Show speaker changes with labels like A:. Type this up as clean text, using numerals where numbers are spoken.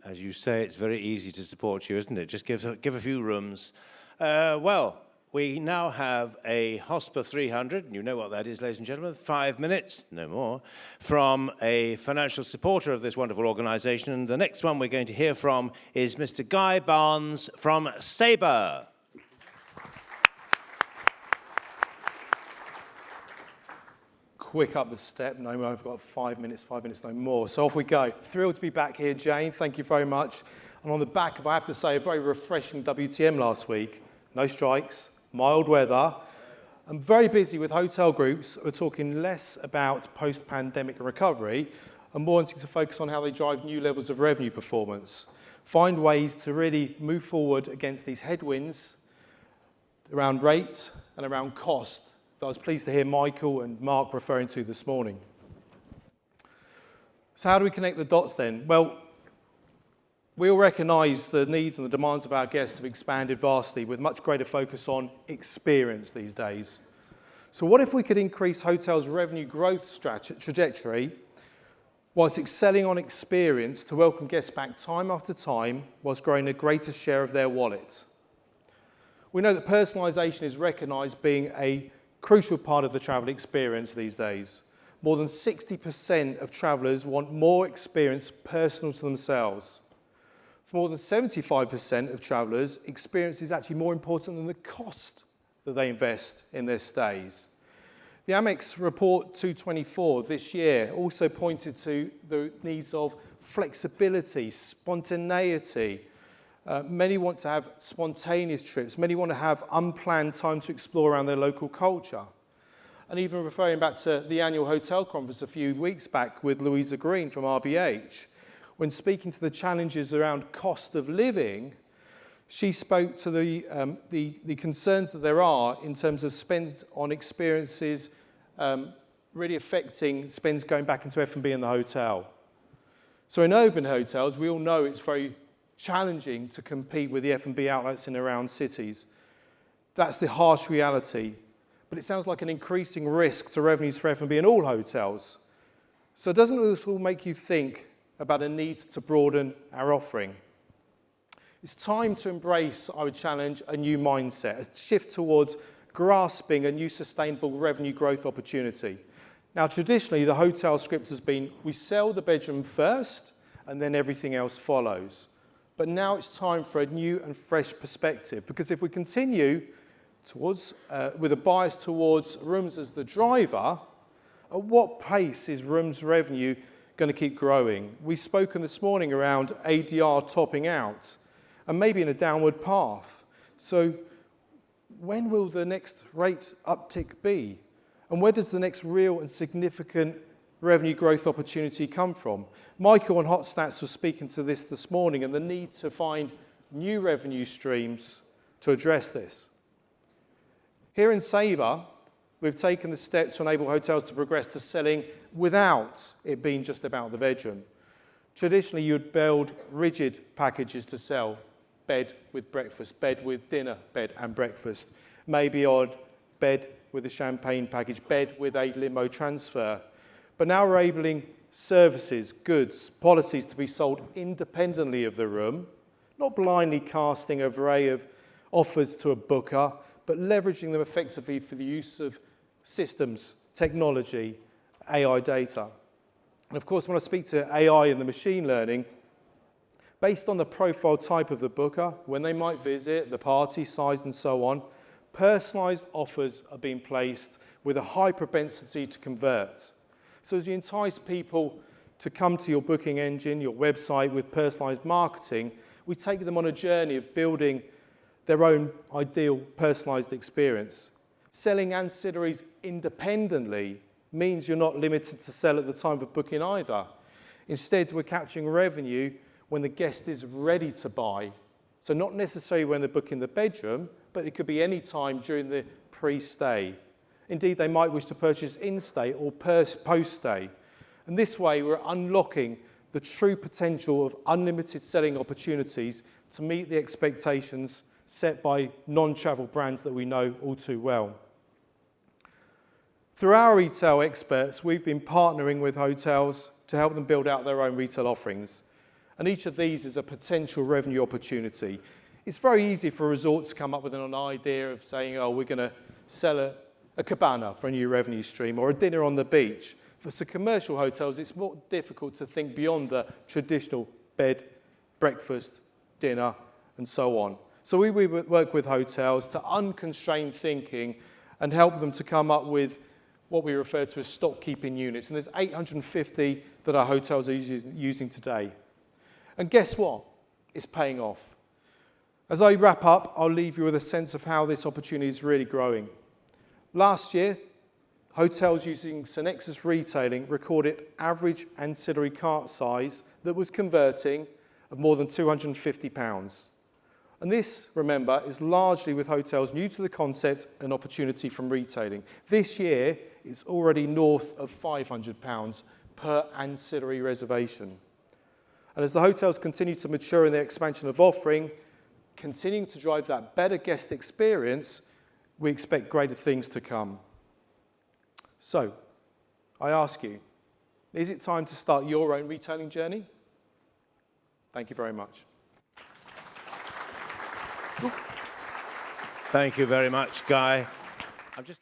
A: As you say, it's very easy to support you, isn't it? Just give a few rooms. Well, we now have a HOSPA 300, and you know what that is, ladies and gentlemen, 5 minutes, no more, from a financial supporter of this wonderful organisation. And the next one we're going to hear from is Mr. Guy Barnes from Sabre.
B: Quick up the step, no more, I've got 5 minutes, no more. So off we go. Thrilled to be back here, Jane, thank you very much. And on the back of, I have to say, a very refreshing WTM last week. No strikes, mild weather. I'm very busy with hotel groups who are talking less about post-pandemic recovery and more wanting to focus on how they drive new levels of revenue performance. Find ways to really move forward against these headwinds around rate and around cost that I was pleased to hear Michael and Mark referring to this morning. So how do we connect the dots then? Well, we all recognise the needs and the demands of our guests have expanded vastly with much greater focus on experience these days. So what if we could increase hotels' revenue growth trajectory whilst excelling on experience to welcome guests back time after time whilst growing a greater share of their wallet? We know that personalisation is recognised being a crucial part of the travel experience these days. More than 60% of travellers want more experience personal to themselves. For more than 75% of travellers, experience is actually more important than the cost that they invest in their stays. The Amex Report 224 this year also pointed to the needs of flexibility, spontaneity. Many want to have spontaneous trips. Many want to have unplanned time to explore around their local culture. And even referring back to the annual hotel conference a few weeks back with Louisa Green from RBH, when speaking to the challenges around cost of living, she spoke to the concerns that there are in terms of spend on experiences really affecting spends going back into F&B in the hotel. So in urban hotels, we all know it's very challenging to compete with the F&B outlets in around cities. That's the harsh reality. But it sounds like an increasing risk to revenues for F&B in all hotels. So doesn't this all make you think about a need to broaden our offering? It's time to embrace, I would challenge, a new mindset, a shift towards grasping a new sustainable revenue growth opportunity. Now, traditionally, the hotel script has been, we sell the bedroom first, and then everything else follows. But now it's time for a new and fresh perspective, because if we continue towards, with a bias towards rooms as the driver, at what pace is rooms revenue going to keep growing? We've spoken this morning around ADR topping out and maybe in a downward path. So when will the next rate uptick be? And where does the next real and significant revenue growth opportunity come from? Michael on Hot Stats was speaking to this morning and the need to find new revenue streams to address this. Here in Sabre, we've taken the step to enable hotels to progress to selling without it being just about the bedroom. Traditionally, you'd build rigid packages to sell. Bed with breakfast, bed with dinner, bed and breakfast. Maybe odd bed with a champagne package, bed with a limo transfer. But now we're enabling services, goods, policies to be sold independently of the room, not blindly casting an array of offers to a booker, but leveraging them effectively for the use of systems, technology, AI data. And of course, when I speak to AI and the machine learning, based on the profile type of the booker, when they might visit, the party size and so on, personalised offers are being placed with a high propensity to convert. So as you entice people to come to your booking engine, your website with personalised marketing, we take them on a journey of building their own ideal personalised experience. Selling ancillaries independently means you're not limited to sell at the time of booking either. Instead, we're capturing revenue when the guest is ready to buy. So not necessarily when they're booking the bedroom, but it could be any time during the pre-stay. Indeed, they might wish to purchase in-stay or post-stay. And this way, we're unlocking the true potential of unlimited selling opportunities to meet the expectations set by non-travel brands that we know all too well. Through our retail experts, we've been partnering with hotels to help them build out their own retail offerings. And each of these is a potential revenue opportunity. It's very easy for a resort to come up with an idea of saying, oh, we're going to sell a cabana for a new revenue stream or a dinner on the beach. For some commercial hotels, it's more difficult to think beyond the traditional bed, breakfast, dinner, and so on. So we work with hotels to unconstrain thinking and help them to come up with what we refer to as stock keeping units. And there's 850 that our hotels are using today. And guess what? It's paying off. As I wrap up, I'll leave you with a sense of how this opportunity is really growing. Last year, hotels using Synexus Retailing recorded average ancillary cart size that was converting of more than £250. And this, remember, is largely with hotels new to the concept and opportunity from retailing. This year, it's already north of £500 per ancillary reservation. And as the hotels continue to mature in their expansion of offering, continuing to drive that better guest experience, we expect greater things to come. So, I ask you, is it time to start your own retailing journey? Thank you very much.
A: Thank you very much, Guy. I'm just